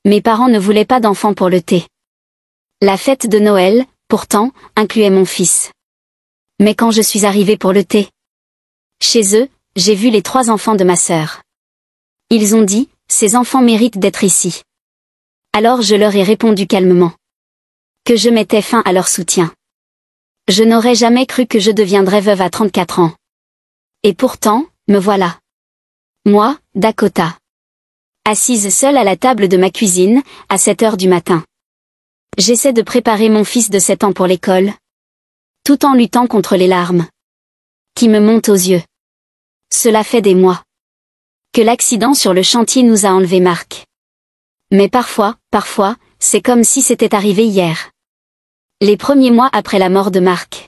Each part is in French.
Mes parents ne voulaient pas d'enfants pour le thé. La fête de Noël, pourtant, incluait mon fils. Mais quand je suis arrivée pour le thé, chez eux, j'ai vu les 3 enfants de ma sœur. Ils ont dit, ces enfants méritent d'être ici. Alors je leur ai répondu calmement que je mettais fin à leur soutien. Je n'aurais jamais cru que je deviendrais veuve à 34 ans. Et pourtant, me voilà. Moi, Dakota. Assise seule à la table de ma cuisine, à 7 heures du matin. J'essaie de préparer mon fils de 7 ans pour l'école, tout en luttant contre les larmes qui me montent aux yeux. Cela fait des mois que l'accident sur le chantier nous a enlevé Marc. Mais parfois, c'est comme si c'était arrivé hier. Les premiers mois après la mort de Marc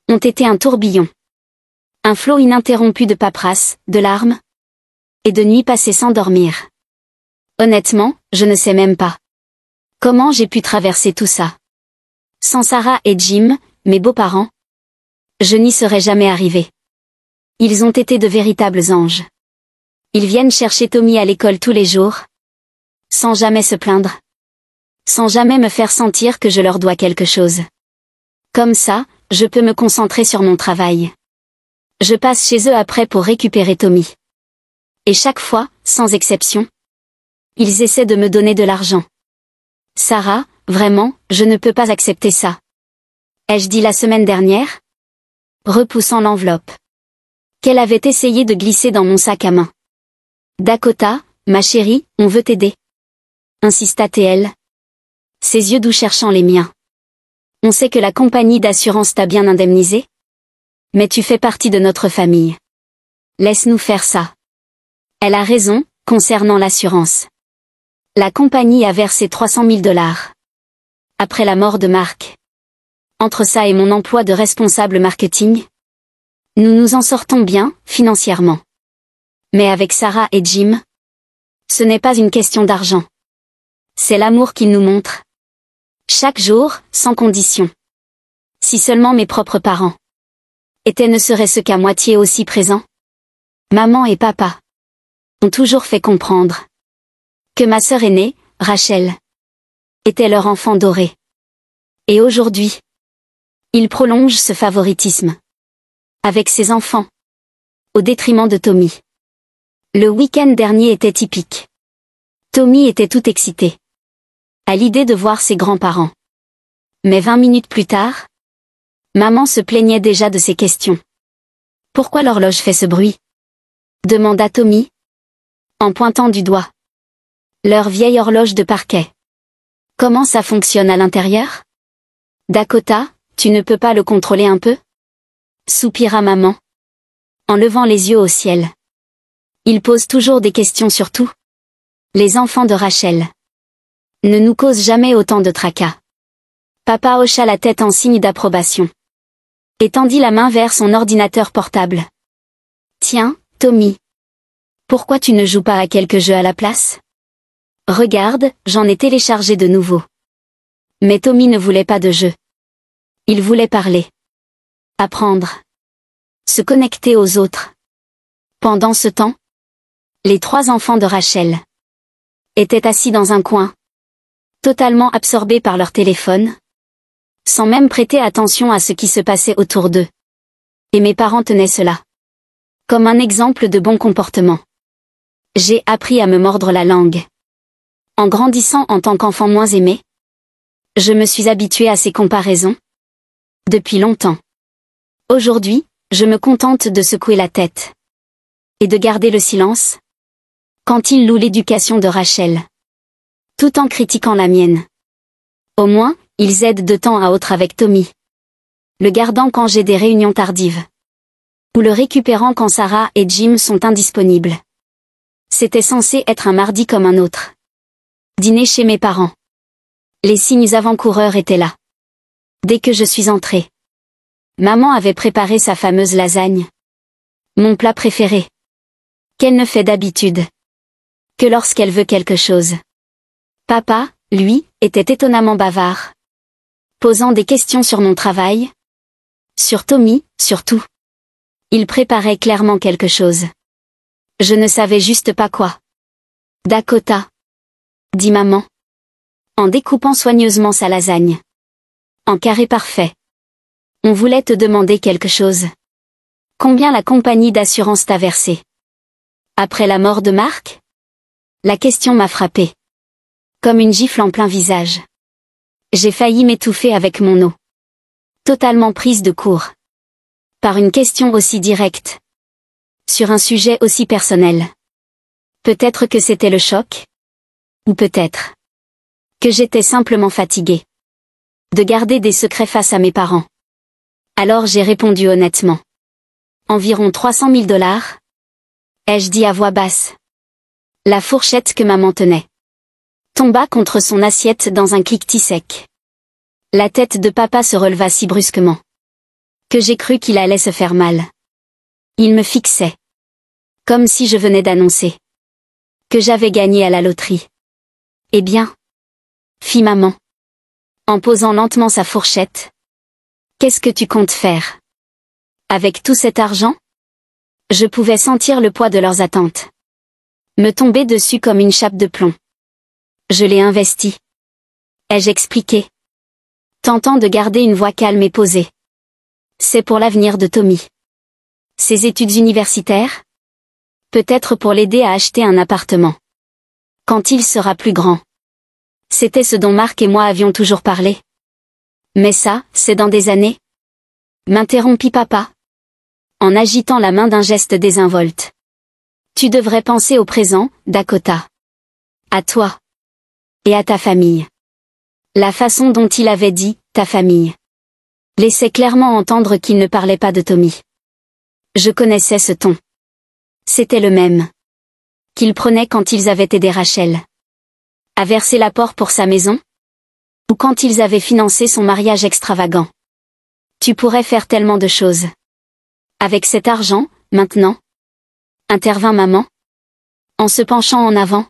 ont été un tourbillon. Un flot ininterrompu de paperasse, de larmes et de nuits passées sans dormir. Honnêtement, je ne sais même pas comment j'ai pu traverser tout ça. Sans Sarah et Jim, mes beaux-parents, je n'y serais jamais arrivée. Ils ont été de véritables anges. Ils viennent chercher Tommy à l'école tous les jours, sans jamais se plaindre, sans jamais me faire sentir que je leur dois quelque chose. Comme ça, je peux me concentrer sur mon travail. Je passe chez eux après pour récupérer Tommy. Et chaque fois, sans exception, ils essaient de me donner de l'argent. Sarah, vraiment, je ne peux pas accepter ça. Ai-je dit la semaine dernière? Repoussant l'enveloppe qu'elle avait essayé de glisser dans mon sac à main. Dakota, ma chérie, on veut t'aider. Insista-t-elle, ses yeux doux cherchant les miens. On sait que la compagnie d'assurance t'a bien indemnisé. Mais tu fais partie de notre famille. Laisse-nous faire ça. Elle a raison, concernant l'assurance. La compagnie a versé 300 000 $. Après la mort de Marc. Entre ça et mon emploi de responsable marketing, nous nous en sortons bien, financièrement. Mais avec Sarah et Jim, ce n'est pas une question d'argent. C'est l'amour qu'ils nous montrent. Chaque jour, sans condition. Si seulement mes propres parents étaient ne serait-ce qu'à moitié aussi présents. Maman et papa ont toujours fait comprendre que ma sœur aînée, Rachel, était leur enfant doré. Et aujourd'hui, ils prolongent ce favoritisme avec ses enfants, au détriment de Tommy. Le week-end dernier était typique. Tommy était tout excité à l'idée de voir ses grands-parents. Mais 20 minutes plus tard, maman se plaignait déjà de ses questions. Pourquoi l'horloge fait ce bruit? Demanda Tommy, en pointant du doigt leur vieille horloge de parquet. Comment ça fonctionne à l'intérieur? Dakota, tu ne peux pas le contrôler un peu? Soupira maman, en levant les yeux au ciel. Il pose toujours des questions sur tout. Les enfants de Rachel ne nous causent jamais autant de tracas. Papa hocha la tête en signe d'approbation et tendit la main vers son ordinateur portable. Tiens, Tommy. Pourquoi tu ne joues pas à quelques jeux à la place? Regarde, j'en ai téléchargé de nouveaux. Mais Tommy ne voulait pas de jeu. Il voulait parler. Apprendre. Se connecter aux autres. Pendant ce temps, les 3 enfants de Rachel étaient assis dans un coin, totalement absorbés par leur téléphone, sans même prêter attention à ce qui se passait autour d'eux. Et mes parents tenaient cela comme un exemple de bon comportement. J'ai appris à me mordre la langue. En grandissant en tant qu'enfant moins aimé, je me suis habituée à ces comparaisons depuis longtemps. Aujourd'hui, je me contente de secouer la tête et de garder le silence quand ils louent l'éducation de Rachel, tout en critiquant la mienne. Au moins, ils aident de temps à autre avec Tommy, le gardant quand j'ai des réunions tardives, ou le récupérant quand Sarah et Jim sont indisponibles. C'était censé être un mardi comme un autre. Dîner chez mes parents. Les signes avant-coureurs étaient là. Dès que je suis entrée, maman avait préparé sa fameuse lasagne. Mon plat préféré. Qu'elle ne fait d'habitude que lorsqu'elle veut quelque chose. Papa, lui, était étonnamment bavard, posant des questions sur mon travail, sur Tommy, surtout. Il préparait clairement quelque chose. Je ne savais juste pas quoi. Dakota. dit maman, en découpant soigneusement sa lasagne. En carré parfait. On voulait te demander quelque chose. Combien la compagnie d'assurance t'a versé? Après la mort de Marc? La question m'a frappée. Comme une gifle en plein visage. J'ai failli m'étouffer avec mon eau. Totalement prise de court. Par une question aussi directe. Sur un sujet aussi personnel. Peut-être que c'était le choc. Ou peut-être que j'étais simplement fatiguée de garder des secrets face à mes parents. Alors j'ai répondu honnêtement. Environ 300 000 $, ai-je dit à voix basse. La fourchette que maman tenait tomba contre son assiette dans un cliquetis sec. La tête de papa se releva si brusquement que j'ai cru qu'il allait se faire mal. Il me fixait, comme si je venais d'annoncer que j'avais gagné à la loterie. Eh bien, fit maman, en posant lentement sa fourchette. Qu'est-ce que tu comptes faire avec tout cet argent? Je pouvais sentir le poids de leurs attentes me tomber dessus comme une chape de plomb. Je l'ai investi, ai-je expliqué, tentant de garder une voix calme et posée. C'est pour l'avenir de Tommy. Ses études universitaires? Peut-être pour l'aider à acheter un appartement. Quand il sera plus grand. C'était ce dont Marc et moi avions toujours parlé. Mais ça, c'est dans des années. M'interrompit papa, en agitant la main d'un geste désinvolte. Tu devrais penser au présent, Dakota. À toi. Et à ta famille. La façon dont il avait dit « ta famille » laissait clairement entendre qu'il ne parlait pas de Tommy. Je connaissais ce ton. C'était le même qu'il prenait quand ils avaient aidé Rachel à verser l'apport pour sa maison, ou quand ils avaient financé son mariage extravagant. Tu pourrais faire tellement de choses avec cet argent, maintenant, intervint maman, en se penchant en avant,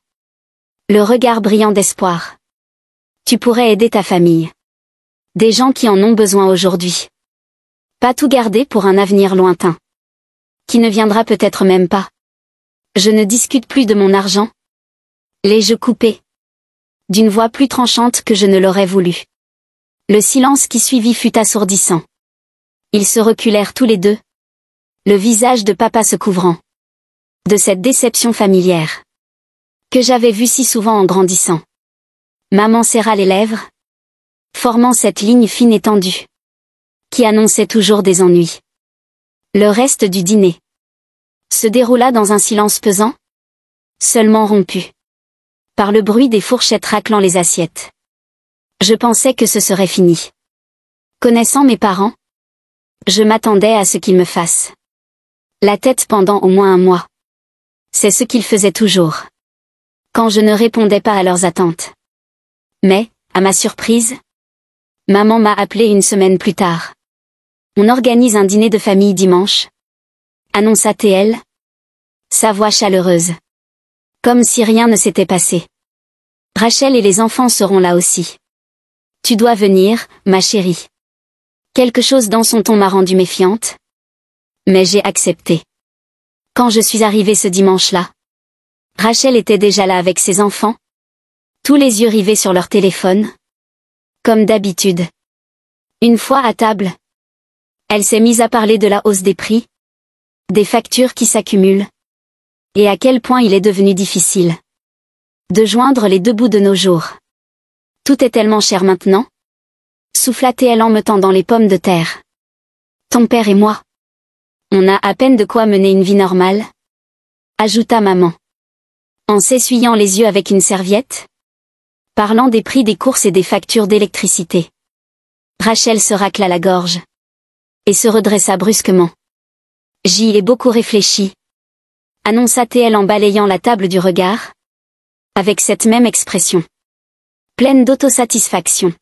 le regard brillant d'espoir. Tu pourrais aider ta famille. Des gens qui en ont besoin aujourd'hui. Pas tout garder pour un avenir lointain. Qui ne viendra peut-être même pas. Je ne discute plus de mon argent. L'ai-je coupé? D'une voix plus tranchante que je ne l'aurais voulu. Le silence qui suivit fut assourdissant. Ils se reculèrent tous les deux. Le visage de papa se couvrant. De cette déception familière. Que j'avais vue si souvent en grandissant. Maman serra les lèvres, formant cette ligne fine et tendue, qui annonçait toujours des ennuis. Le reste du dîner se déroula dans un silence pesant, seulement rompu par le bruit des fourchettes raclant les assiettes. Je pensais que ce serait fini. Connaissant mes parents, je m'attendais à ce qu'ils me fassent la tête pendant au moins un mois. C'est ce qu'ils faisaient toujours, quand je ne répondais pas à leurs attentes. Mais, à ma surprise, maman m'a appelé une semaine plus tard. On organise un dîner de famille dimanche, annonça-t-elle, sa voix chaleureuse. Comme si rien ne s'était passé. Rachel et les enfants seront là aussi. Tu dois venir, ma chérie. Quelque chose dans son ton m'a rendue méfiante. Mais j'ai accepté. Quand je suis arrivée ce dimanche-là, Rachel était déjà là avec ses enfants, tous les yeux rivés sur leur téléphone. Comme d'habitude. Une fois à table, elle s'est mise à parler de la hausse des prix, des factures qui s'accumulent, et à quel point il est devenu difficile de joindre les deux bouts de nos jours. Tout est tellement cher maintenant, souffla-t-elle en me tendant les pommes de terre. Ton père et moi, on a à peine de quoi mener une vie normale, ajouta maman, en s'essuyant les yeux avec une serviette, parlant des prix des courses et des factures d'électricité. Rachel se racla la gorge et se redressa brusquement. J'y ai beaucoup réfléchi, annonça-t-elle en balayant la table du regard, avec cette même expression, pleine d'autosatisfaction,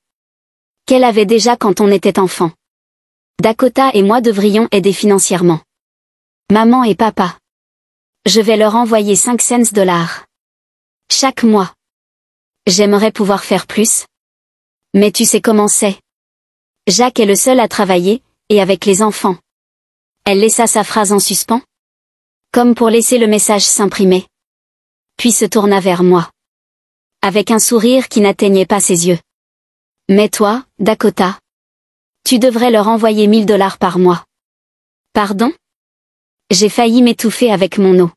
qu'elle avait déjà quand on était enfant. Dakota et moi devrions aider financièrement. Maman et papa. Je vais leur envoyer 5 cents chaque mois. J'aimerais pouvoir faire plus. Mais tu sais comment c'est. Jacques est le seul à travailler, et avec les enfants. Elle laissa sa phrase en suspens, comme pour laisser le message s'imprimer. Puis se tourna vers moi. avec un sourire qui n'atteignait pas ses yeux. Mais toi, Dakota, tu devrais leur envoyer $1000 par mois. Pardon? J'ai failli m'étouffer avec mon eau.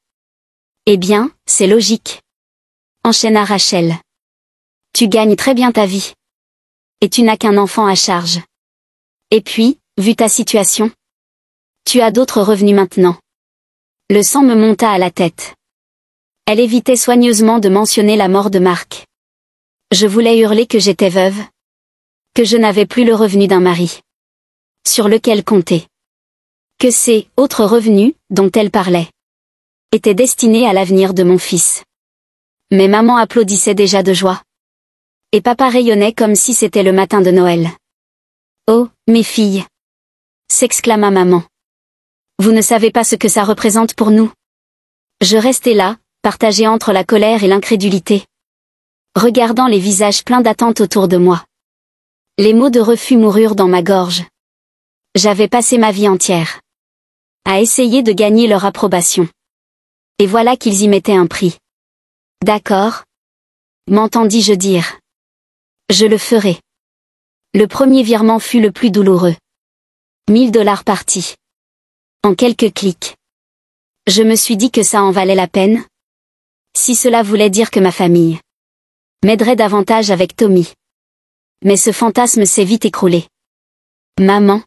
Eh bien, c'est logique. Enchaîna Rachel. Tu gagnes très bien ta vie. Et tu n'as qu'un enfant à charge. Et puis, vu ta situation, tu as d'autres revenus maintenant. Le sang me monta à la tête. Elle évitait soigneusement de mentionner la mort de Mark. Je voulais hurler que j'étais veuve, que je n'avais plus le revenu d'un mari sur lequel compter, que ces autres revenus, dont elle parlait, étaient destinés à l'avenir de mon fils. Mais maman applaudissait déjà de joie. Et papa rayonnait comme si c'était le matin de Noël. Oh, mes filles! S'exclama maman. Vous ne savez pas ce que ça représente pour nous. Je restais là, partagée entre la colère et l'incrédulité, regardant les visages pleins d'attente autour de moi. Les mots de refus moururent dans ma gorge. J'avais passé ma vie entière à essayer de gagner leur approbation. Et voilà qu'ils y mettaient un prix. D'accord, m'entendis-je dire. Je le ferai. Le premier virement fut le plus douloureux. $1000 partis. En quelques clics. Je me suis dit que ça en valait la peine. Si cela voulait dire que ma famille m'aiderait davantage avec Tommy. Mais ce fantasme s'est vite écroulé. Maman,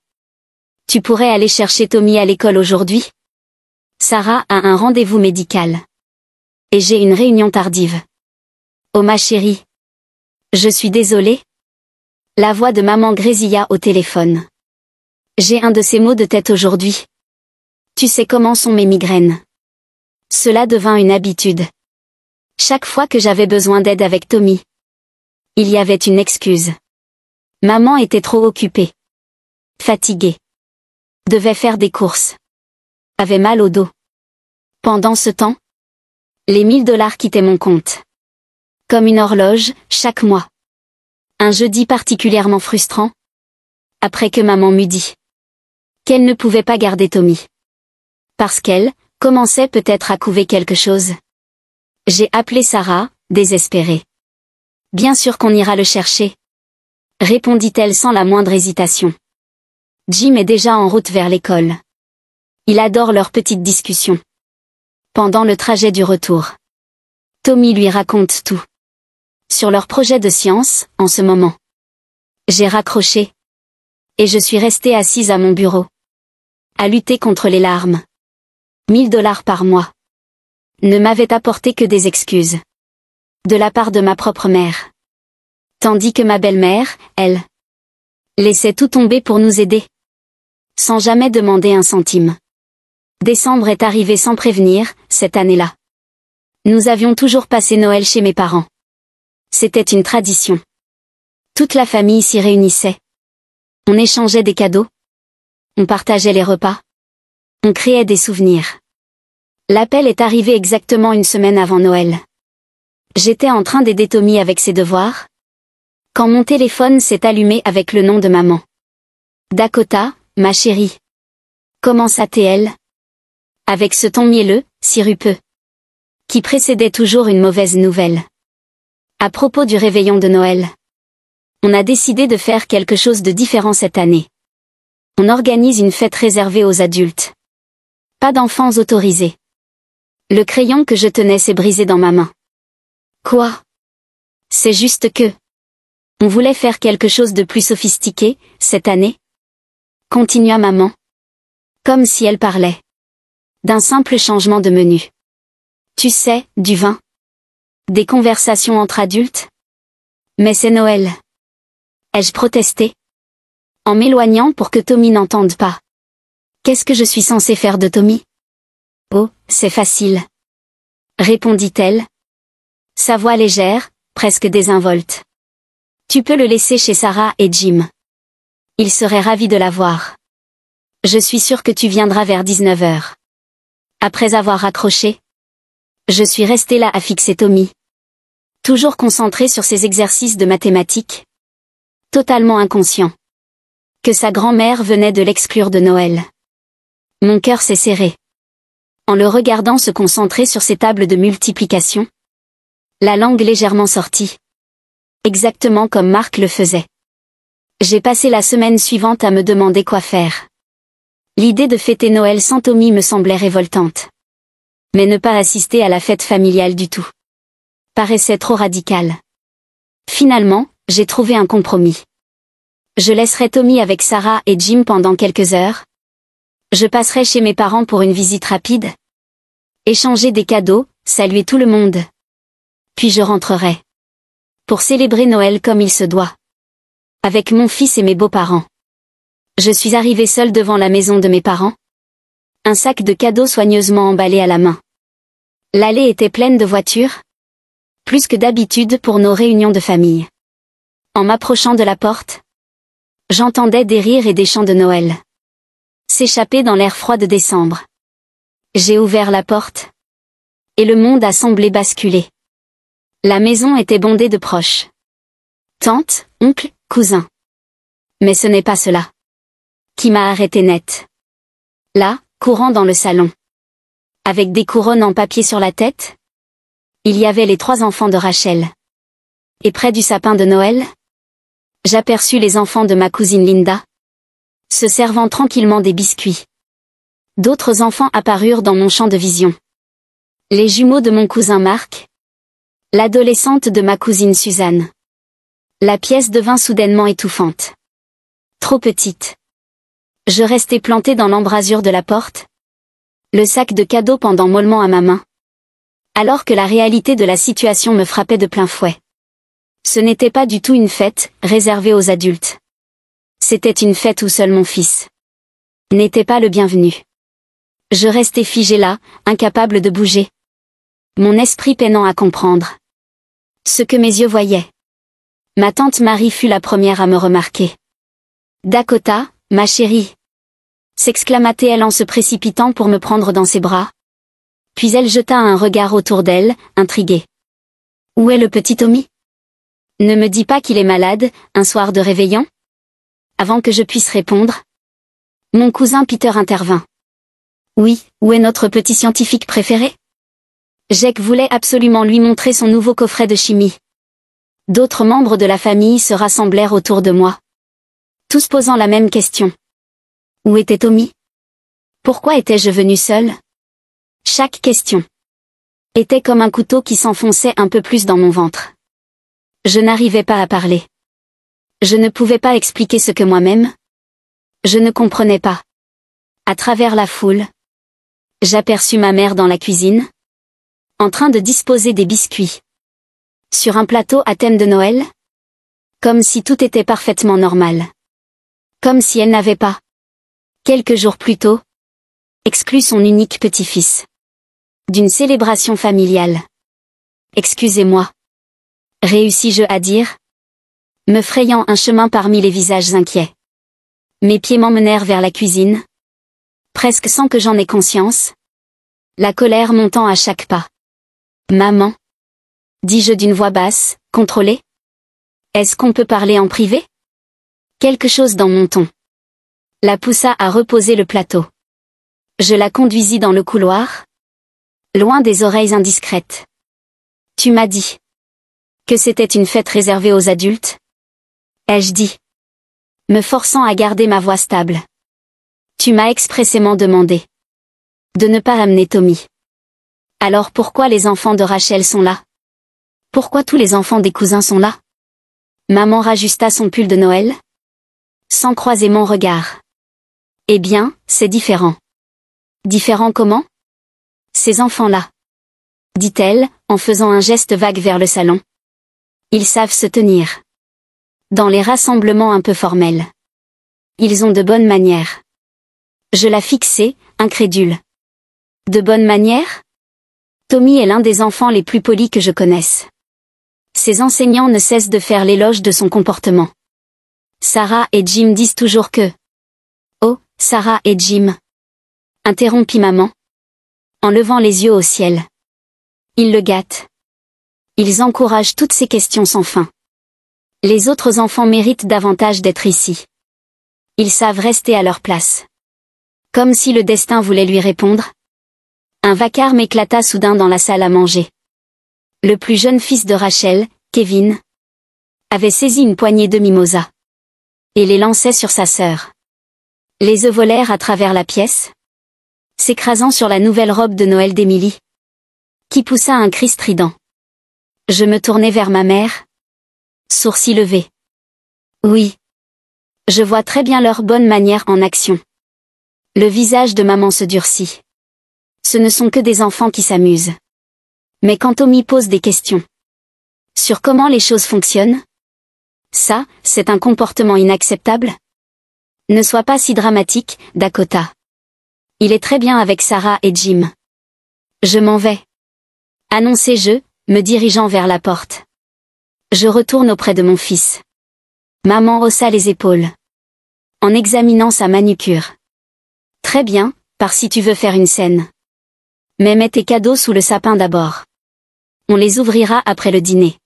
tu pourrais aller chercher Tommy à l'école aujourd'hui? Sarah a un rendez-vous médical. Et j'ai une réunion tardive. Oh ma chérie. Je suis désolée. La voix de maman grésilla au téléphone. J'ai un de ces maux de tête aujourd'hui. Tu sais comment sont mes migraines. Cela devint une habitude. Chaque fois que j'avais besoin d'aide avec Tommy, il y avait une excuse. Maman était trop occupée. Fatiguée. Devait faire des courses. Avait mal au dos. Pendant ce temps, les $1000 quittaient mon compte. Comme une horloge, chaque mois. Un jeudi particulièrement frustrant. Après que maman m'eut dit qu'elle ne pouvait pas garder Tommy. Parce qu'elle commençait peut-être à couver quelque chose. J'ai appelé Sarah, désespérée. Bien sûr qu'on ira le chercher, répondit-elle sans la moindre hésitation. Jim est déjà en route vers l'école. Il adore leurs petites discussions. Pendant le trajet du retour, Tommy lui raconte tout. Sur leur projet de science, en ce moment. J'ai raccroché. Et je suis restée assise à mon bureau. À lutter contre les larmes. $1000 par mois. Ne m'avaient apporté que des excuses. De la part de ma propre mère. Tandis que ma belle-mère, elle, laissait tout tomber pour nous aider. Sans jamais demander un centime. Décembre est arrivé sans prévenir, cette année-là. Nous avions toujours passé Noël chez mes parents. C'était une tradition. Toute la famille s'y réunissait. On échangeait des cadeaux. On partageait les repas. On créait des souvenirs. L'appel est arrivé exactement une semaine avant Noël. J'étais en train d'aider Tommy avec ses devoirs, quand mon téléphone s'est allumé avec le nom de maman. Dakota, ma chérie. Commença-t-elle? Avec ce ton mielleux, sirupeux, qui précédait toujours une mauvaise nouvelle. À propos du réveillon de Noël. On a décidé de faire quelque chose de différent cette année. On organise une fête réservée aux adultes. Pas d'enfants autorisés. Le crayon que je tenais s'est brisé dans ma main. Quoi? C'est juste que on voulait faire quelque chose de plus sophistiqué, cette année. Continua maman. Comme si elle parlait d'un simple changement de menu. Tu sais, du vin. Des conversations entre adultes. Mais c'est Noël. Ai-je protesté? En m'éloignant pour que Tommy n'entende pas. Qu'est-ce que je suis censée faire de Tommy? Oh, c'est facile. Répondit-elle. Sa voix légère, presque désinvolte. Tu peux le laisser chez Sarah et Jim. Ils seraient ravis de la voir. Je suis sûre que tu viendras vers 19h. Après avoir raccroché, je suis restée là à fixer Tommy. Toujours concentré sur ses exercices de mathématiques. Totalement inconscient que sa grand-mère venait de l'exclure de Noël. Mon cœur s'est serré. En le regardant se concentrer sur ses tables de multiplication. La langue légèrement sortie. Exactement comme Marc le faisait. J'ai passé la semaine suivante à me demander quoi faire. L'idée de fêter Noël sans Tommy me semblait révoltante. Mais ne pas assister à la fête familiale du tout paraissait trop radical. Finalement, j'ai trouvé un compromis. Je laisserai Tommy avec Sarah et Jim pendant quelques heures. Je passerai chez mes parents pour une visite rapide. Échanger des cadeaux, saluer tout le monde. Puis je rentrerai. Pour célébrer Noël comme il se doit. Avec mon fils et mes beaux-parents. Je suis arrivée seule devant la maison de mes parents. Un sac de cadeaux soigneusement emballé à la main. L'allée était pleine de voitures. Plus que d'habitude pour nos réunions de famille. En m'approchant de la porte, j'entendais des rires et des chants de Noël. S'échapper dans l'air froid de décembre. J'ai ouvert la porte. Et le monde a semblé basculer. La maison était bondée de proches. Tante, oncle, cousin. Mais ce n'est pas cela qui m'a arrêté net. Là, courant dans le salon. Avec des couronnes en papier sur la tête. Il y avait les 3 enfants de Rachel. Et près du sapin de Noël, j'aperçus les enfants de ma cousine Linda, se servant tranquillement des biscuits. D'autres enfants apparurent dans mon champ de vision. Les jumeaux de mon cousin Marc, l'adolescente de ma cousine Suzanne. La pièce devint soudainement étouffante. Trop petite. Je restai plantée dans l'embrasure de la porte, le sac de cadeaux pendant mollement à ma main, alors que la réalité de la situation me frappait de plein fouet. Ce n'était pas du tout une fête, réservée aux adultes. C'était une fête où seul mon fils n'était pas le bienvenu. Je restais figée là, incapable de bouger. Mon esprit peinant à comprendre ce que mes yeux voyaient. Ma tante Marie fut la première à me remarquer. Dakota, ma chérie, s'exclama-t-elle en se précipitant pour me prendre dans ses bras. Puis elle jeta un regard autour d'elle, intriguée. Où est le petit Tommy? Ne me dis pas qu'il est malade, un soir de réveillon? Avant que je puisse répondre, mon cousin Peter intervint. Oui, où est notre petit scientifique préféré? Jake voulait absolument lui montrer son nouveau coffret de chimie. D'autres membres de la famille se rassemblèrent autour de moi. Tous posant la même question. Où était Tommy? Pourquoi étais-je venue seule? Chaque question était comme un couteau qui s'enfonçait un peu plus dans mon ventre. Je n'arrivais pas à parler. Je ne pouvais pas expliquer ce que moi-même. Je ne comprenais pas. À travers la foule, j'aperçus ma mère dans la cuisine, en train de disposer des biscuits. Sur un plateau à thème de Noël. Comme si tout était parfaitement normal. Comme si elle n'avait pas, quelques jours plus tôt, exclu son unique petit-fils d'une célébration familiale. Excusez-moi. Réussis-je à dire, me frayant un chemin parmi les visages inquiets. Mes pieds m'emmenèrent vers la cuisine, presque sans que j'en aie conscience, la colère montant à chaque pas. Maman, dis-je d'une voix basse, contrôlée. Est-ce qu'on peut parler en privé? Quelque chose dans mon ton la poussa à reposer le plateau. Je la conduisis dans le couloir, loin des oreilles indiscrètes. Tu m'as dit que c'était une fête réservée aux adultes? Ai-je dit, me forçant à garder ma voix stable. Tu m'as expressément demandé de ne pas amener Tommy. Alors pourquoi les enfants de Rachel sont là? Pourquoi tous les enfants des cousins sont là? Maman rajusta son pull de Noël, sans croiser mon regard. Eh bien, c'est différent. Différent comment? Ces enfants-là, dit-elle, en faisant un geste vague vers le salon. Ils savent se tenir. Dans les rassemblements un peu formels. Ils ont de bonnes manières. Je la fixai, incrédule. De bonnes manières? Tommy est l'un des enfants les plus polis que je connaisse. Ses enseignants ne cessent de faire l'éloge de son comportement. Sarah et Jim disent toujours que... Oh, Sarah et Jim, interrompit maman, en levant les yeux au ciel. Ils le gâtent. Ils encouragent toutes ces questions sans fin. Les autres enfants méritent davantage d'être ici. Ils savent rester à leur place. Comme si le destin voulait lui répondre. Un vacarme éclata soudain dans la salle à manger. Le plus jeune fils de Rachel, Kevin, avait saisi une poignée de mimosas et les lançait sur sa sœur. Les œufs volèrent à travers la pièce, s'écrasant sur la nouvelle robe de Noël d'Emily, qui poussa un cri strident. Je me tournai vers ma mère, sourcils levés. Oui. Je vois très bien leur bonne manière en action. Le visage de maman se durcit. Ce ne sont que des enfants qui s'amusent. Mais quand Tommy pose des questions sur comment les choses fonctionnent, ça, c'est un comportement inacceptable. Ne sois pas si dramatique, Dakota. Il est très bien avec Sarah et Jim. Je m'en vais. Annonçai-je, me dirigeant vers la porte. Je retourne auprès de mon fils. Maman haussa les épaules, en examinant sa manucure. Très bien, par si tu veux faire une scène. Mais mets tes cadeaux sous le sapin d'abord. On les ouvrira après le dîner.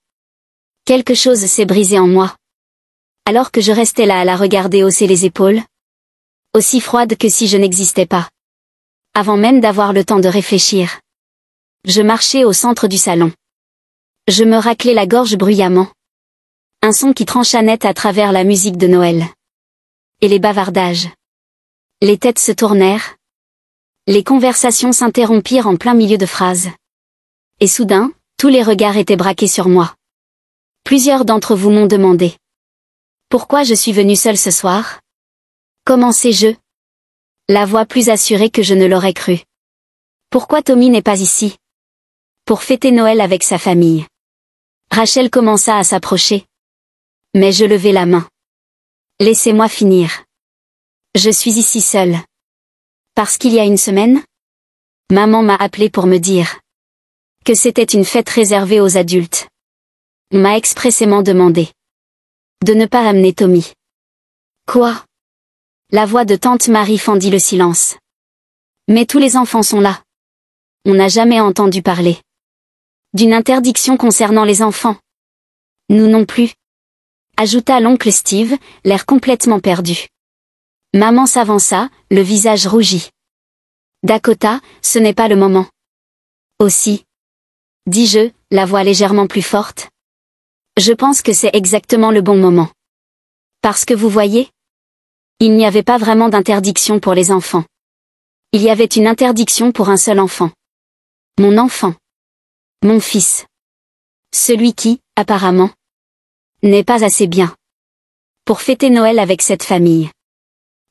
Quelque chose s'est brisé en moi. Alors que je restais là à la regarder hausser les épaules, aussi froide que si je n'existais pas. Avant même d'avoir le temps de réfléchir. Je marchais au centre du salon. Je me raclais la gorge bruyamment. Un son qui trancha net à travers la musique de Noël. Et les bavardages. Les têtes se tournèrent. Les conversations s'interrompirent en plein milieu de phrases. Et soudain, tous les regards étaient braqués sur moi. Plusieurs d'entre vous m'ont demandé pourquoi je suis venue seule ce soir. Commençai-je, la voix plus assurée que je ne l'aurais cru. Pourquoi Tommy n'est pas ici? Pour fêter Noël avec sa famille. Rachel commença à s'approcher. Mais je levai la main. Laissez-moi finir. Je suis ici seule. Parce qu'il y a une semaine, maman m'a appelé pour me dire que c'était une fête réservée aux adultes. On m'a expressément demandé de ne pas amener Tommy. Quoi? La voix de tante Marie fendit le silence. Mais tous les enfants sont là. On n'a jamais entendu parler d'une interdiction concernant les enfants. Nous non plus. Ajouta l'oncle Steve, l'air complètement perdu. Maman s'avança, le visage rougi. Dakota, ce n'est pas le moment. Aussi. Dis-je, la voix légèrement plus forte. Je pense que c'est exactement le bon moment. Parce que vous voyez, il n'y avait pas vraiment d'interdiction pour les enfants. Il y avait une interdiction pour un seul enfant. Mon enfant. Mon fils. Celui qui, apparemment, n'est pas assez bien pour fêter Noël avec cette famille.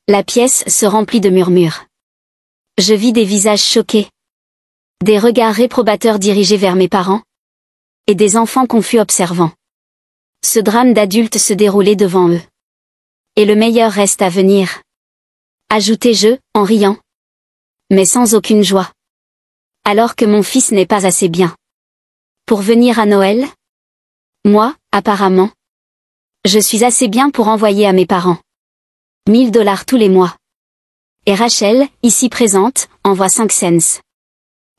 La pièce se remplit de murmures. Je vis des visages choqués. Des regards réprobateurs dirigés vers mes parents. Et des enfants confus observant ce drame d'adultes se dérouler devant eux. Et le meilleur reste à venir. Ajoutai-je, en riant. Mais sans aucune joie. Alors que mon fils n'est pas assez bien pour venir à Noël? Moi, apparemment. Je suis assez bien pour envoyer à mes parents $1000 tous les mois. Et Rachel, ici présente, envoie 5 cents.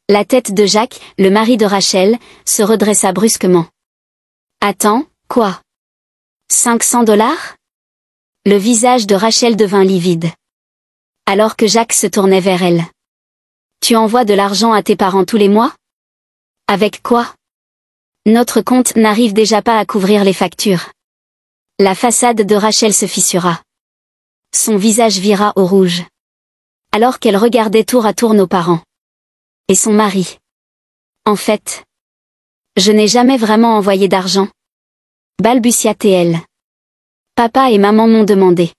La tête de Jacques, le mari de Rachel, se redressa brusquement. Attends, quoi? $500? Le visage de Rachel devint livide. Alors que Jacques se tournait vers elle. Tu envoies de l'argent à tes parents tous les mois? Avec quoi? Notre compte n'arrive déjà pas à couvrir les factures. La façade de Rachel se fissura. Son visage vira au rouge. Alors qu'elle regardait tour à tour nos parents. Et son mari. En fait, je n'ai jamais vraiment envoyé d'argent. Balbutia-t-elle. Papa et maman m'ont demandé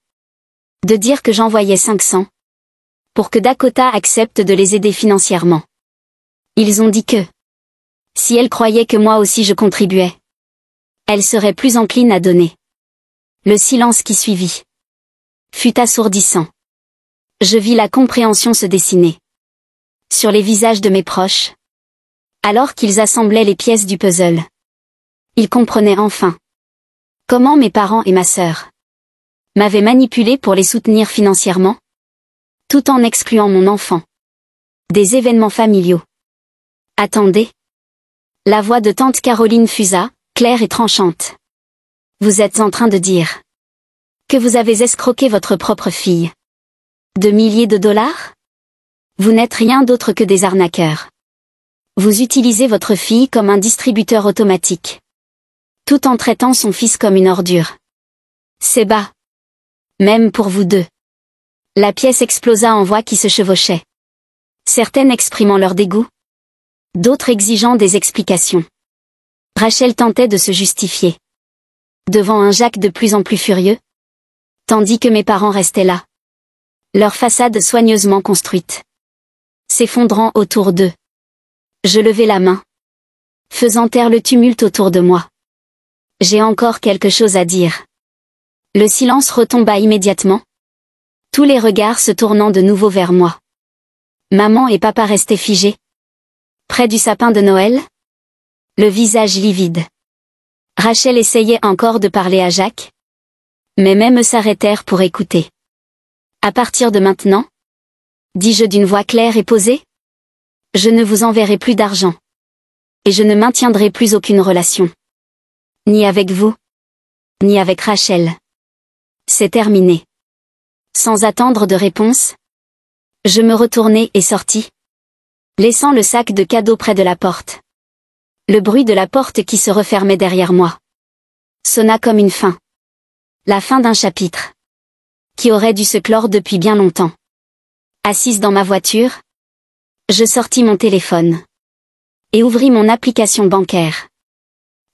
de dire que j'envoyais 500 pour que Dakota accepte de les aider financièrement. Ils ont dit que si elle croyait que moi aussi je contribuais, elle serait plus encline à donner. Le silence qui suivit fut assourdissant. Je vis la compréhension se dessiner sur les visages de mes proches, alors qu'ils assemblaient les pièces du puzzle. Ils comprenaient enfin comment mes parents et ma sœur m'avaient manipulé pour les soutenir financièrement, tout en excluant mon enfant des événements familiaux. Attendez. La voix de tante Caroline fusa, claire et tranchante. Vous êtes en train de dire que vous avez escroqué votre propre fille de milliers de dollars? Vous n'êtes rien d'autre que des arnaqueurs. Vous utilisez votre fille comme un distributeur automatique. Tout en traitant son fils comme une ordure. C'est bas. Même pour vous deux. La pièce explosa en voix qui se chevauchaient. Certaines exprimant leur dégoût. D'autres exigeant des explications. Rachel tentait de se justifier. Devant un Jacques de plus en plus furieux. Tandis que mes parents restaient là. Leur façade soigneusement construite. S'effondrant autour d'eux. Je levai la main. Faisant taire le tumulte autour de moi. J'ai encore quelque chose à dire. Le silence retomba immédiatement. Tous les regards se tournant de nouveau vers moi. Maman et papa restaient figés. Près du sapin de Noël. Le visage livide. Rachel essayait encore de parler à Jacques. Mais même s'arrêtèrent pour écouter. À partir de maintenant, dis-je d'une voix claire et posée, je ne vous enverrai plus d'argent. Et je ne maintiendrai plus aucune relation. Ni avec vous, ni avec Rachel. C'est terminé. Sans attendre de réponse, je me retournai et sortis, laissant le sac de cadeaux près de la porte. Le bruit de la porte qui se refermait derrière moi sonna comme une fin. La fin d'un chapitre qui aurait dû se clore depuis bien longtemps. Assise dans ma voiture, je sortis mon téléphone et ouvris mon application bancaire.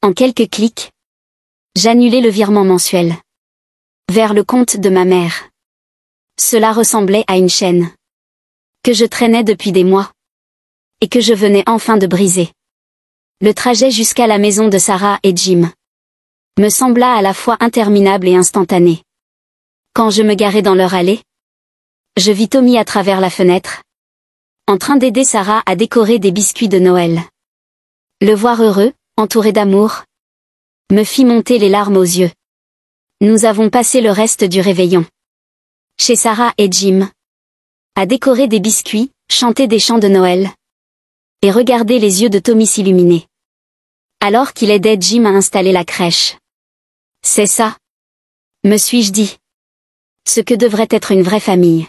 En quelques clics, j'annulai le virement mensuel vers le compte de ma mère. Cela ressemblait à une chaîne que je traînais depuis des mois et que je venais enfin de briser. Le trajet jusqu'à la maison de Sarah et Jim me sembla à la fois interminable et instantané. Quand je me garai dans leur allée, je vis Tommy à travers la fenêtre, en train d'aider Sarah à décorer des biscuits de Noël. Le voir heureux, entouré d'amour, me fit monter les larmes aux yeux. Nous avons passé le reste du réveillon chez Sarah et Jim, à décorer des biscuits, chanter des chants de Noël, et regarder les yeux de Tommy s'illuminer, alors qu'il aidait Jim à installer la crèche. C'est ça, me suis-je dit, ce que devrait être une vraie famille.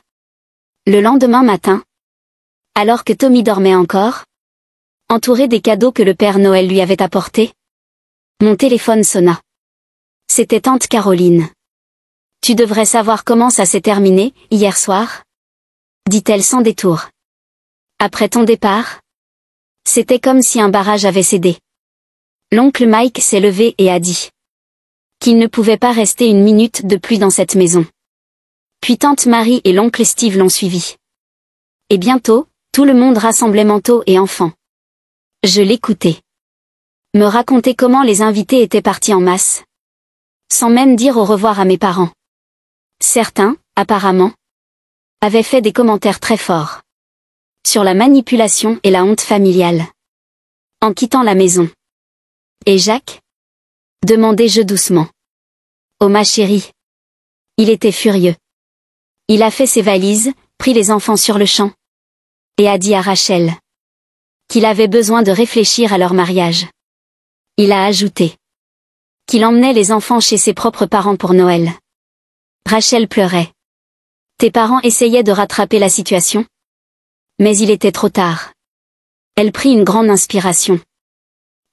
Le lendemain matin, alors que Tommy dormait encore, entouré des cadeaux que le Père Noël lui avait apportés, mon téléphone sonna. C'était tante Caroline. Tu devrais savoir comment ça s'est terminé, hier soir, dit-elle sans détour. Après ton départ, c'était comme si un barrage avait cédé. L'oncle Mike s'est levé et a dit qu'il ne pouvait pas rester une minute de plus dans cette maison. Puis tante Marie et l'oncle Steve l'ont suivi. Et bientôt, tout le monde rassemblait manteaux et enfants. Je l'écoutais. Me raconter comment les invités étaient partis en masse. Sans même dire au revoir à mes parents. Certains, apparemment, avaient fait des commentaires très forts sur la manipulation et la honte familiale en quittant la maison. Et Jacques? Demandai-je doucement. Oh ma chérie. Il était furieux. Il a fait ses valises, pris les enfants sur le champ, et a dit à Rachel qu'il avait besoin de réfléchir à leur mariage. Il a ajouté qu'il emmenait les enfants chez ses propres parents pour Noël. Rachel pleurait. Tes parents essayaient de rattraper la situation? Mais il était trop tard. Elle prit une grande inspiration.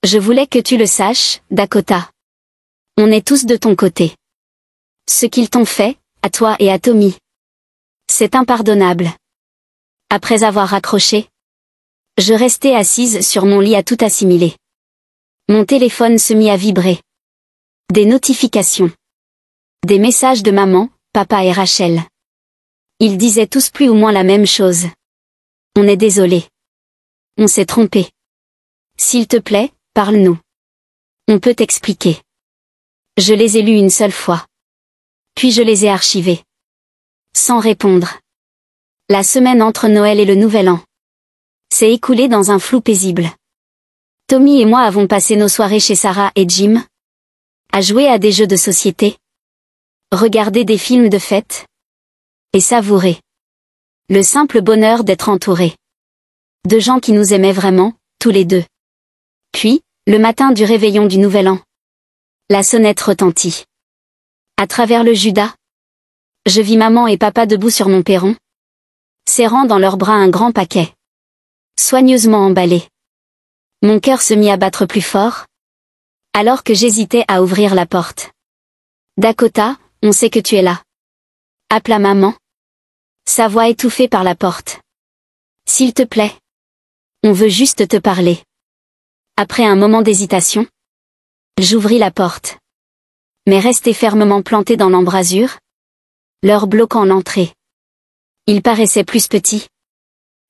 Je voulais que tu le saches, Dakota. On est tous de ton côté. Ce qu'ils t'ont fait, à toi et à Tommy, c'est impardonnable. Après avoir raccroché, je restai assise sur mon lit à tout assimiler. Mon téléphone se mit à vibrer. Des notifications. Des messages de maman, papa et Rachel. Ils disaient tous plus ou moins la même chose. On est désolé. On s'est trompé. S'il te plaît, parle-nous. On peut t'expliquer. Je les ai lus une seule fois. Puis je les ai archivés. Sans répondre. La semaine entre Noël et le Nouvel An s'est écoulée dans un flou paisible. Tommy et moi avons passé nos soirées chez Sarah et Jim, à jouer à des jeux de société, regarder des films de fête, et savourer le simple bonheur d'être entourés de gens qui nous aimaient vraiment, tous les deux. Puis, le matin du réveillon du Nouvel An, la sonnette retentit. À travers le Judas, je vis maman et papa debout sur mon perron, serrant dans leurs bras un grand paquet, soigneusement emballé. Mon cœur se mit à battre plus fort, alors que j'hésitais à ouvrir la porte. Dakota, on sait que tu es là. Appela maman. Sa voix étouffée par la porte. S'il te plaît. On veut juste te parler. Après un moment d'hésitation, j'ouvris la porte. Mais restai fermement planté dans l'embrasure, leur bloquant l'entrée. Il paraissait plus petit.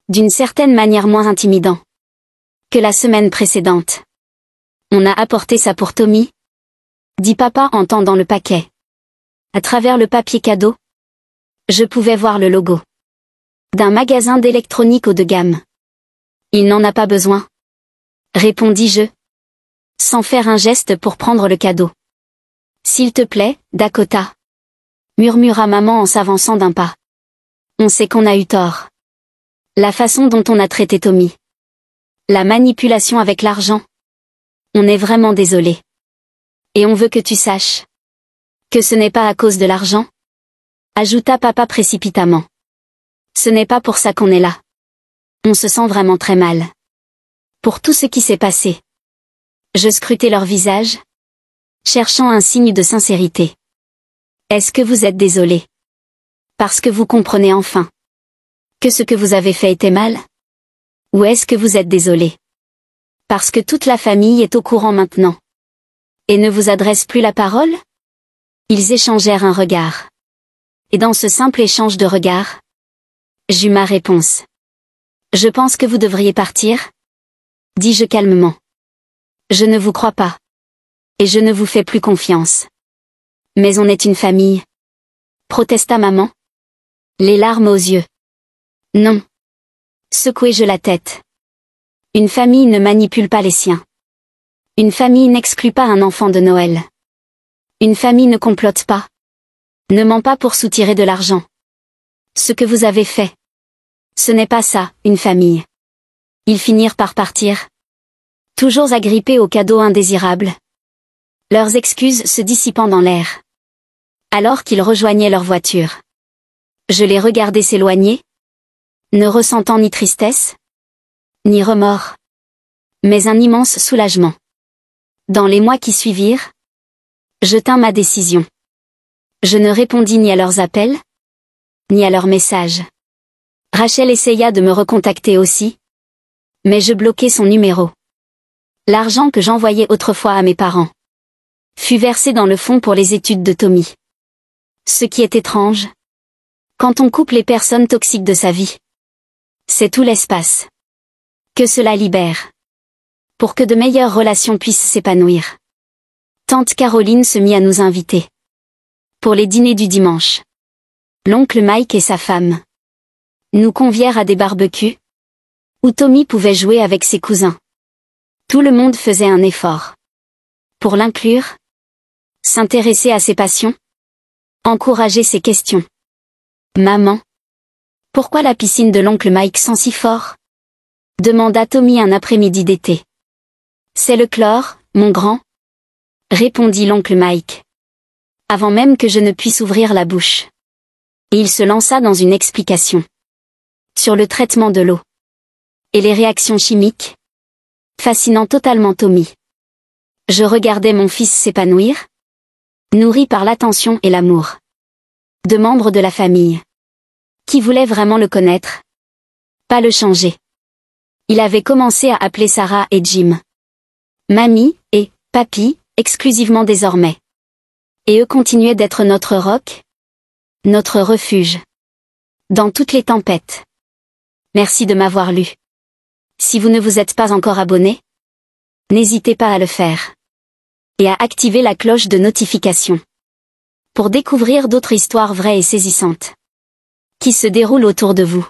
D'une certaine manière moins intimidant que la semaine précédente. On a apporté ça pour Tommy, dit papa en tendant le paquet. À travers le papier cadeau, je pouvais voir le logo d'un magasin d'électronique haut de gamme. Il n'en a pas besoin, répondis-je, sans faire un geste pour prendre le cadeau. S'il te plaît, Dakota, murmura maman en s'avançant d'un pas. On sait qu'on a eu tort. La façon dont on a traité Tommy. La manipulation avec l'argent. On est vraiment désolé. Et on veut que tu saches que ce n'est pas à cause de l'argent, ajouta papa précipitamment. Ce n'est pas pour ça qu'on est là. On se sent vraiment très mal. Pour tout ce qui s'est passé. Je scrutais leur visage, cherchant un signe de sincérité. Est-ce que vous êtes désolé? Parce que vous comprenez enfin que ce que vous avez fait était mal? Ou est-ce que vous êtes désolé parce que toute la famille est au courant maintenant et ne vous adresse plus la parole? Ils échangèrent un regard. Et dans ce simple échange de regards, j'eus ma réponse. Je pense que vous devriez partir, dis-je calmement. Je ne vous crois pas. Et je ne vous fais plus confiance. Mais on est une famille, protesta maman, les larmes aux yeux. Non. Secouai-je la tête. Une famille ne manipule pas les siens. Une famille n'exclut pas un enfant de Noël. Une famille ne complote pas. Ne ment pas pour soutirer de l'argent. Ce que vous avez fait. Ce n'est pas ça, une famille. Ils finirent par partir. Toujours agrippés aux cadeaux indésirables. Leurs excuses se dissipant dans l'air. Alors qu'ils rejoignaient leur voiture. Je les regardais s'éloigner, ne ressentant ni tristesse, ni remords, mais un immense soulagement. Dans les mois qui suivirent, je tins ma décision. Je ne répondis ni à leurs appels, ni à leurs messages. Rachel essaya de me recontacter aussi, mais je bloquai son numéro. L'argent que j'envoyais autrefois à mes parents fut versé dans le fonds pour les études de Tommy. Ce qui est étrange, quand on coupe les personnes toxiques de sa vie, c'est tout l'espace que cela libère, pour que de meilleures relations puissent s'épanouir. Tante Caroline se mit à nous inviter pour les dîners du dimanche. L'oncle Mike et sa femme nous convièrent à des barbecues, où Tommy pouvait jouer avec ses cousins. Tout le monde faisait un effort pour l'inclure, s'intéresser à ses passions, encourager ses questions. Maman, pourquoi la piscine de l'oncle Mike sent si fort? Demanda Tommy un après-midi d'été. C'est le chlore, mon grand, répondit l'oncle Mike. Avant même que je ne puisse ouvrir la bouche. Et il se lança dans une explication sur le traitement de l'eau et les réactions chimiques, fascinant totalement Tommy. Je regardais mon fils s'épanouir, nourri par l'attention et l'amour de membres de la famille qui voulaient vraiment le connaître, pas le changer. Il avait commencé à appeler Sarah et Jim Mamie et Papy, exclusivement désormais. Et eux continuaient d'être notre roc, notre refuge, dans toutes les tempêtes. Merci de m'avoir lu. Si vous ne vous êtes pas encore abonné, n'hésitez pas à le faire. Et à activer la cloche de notification. Pour découvrir d'autres histoires vraies et saisissantes qui se déroulent autour de vous.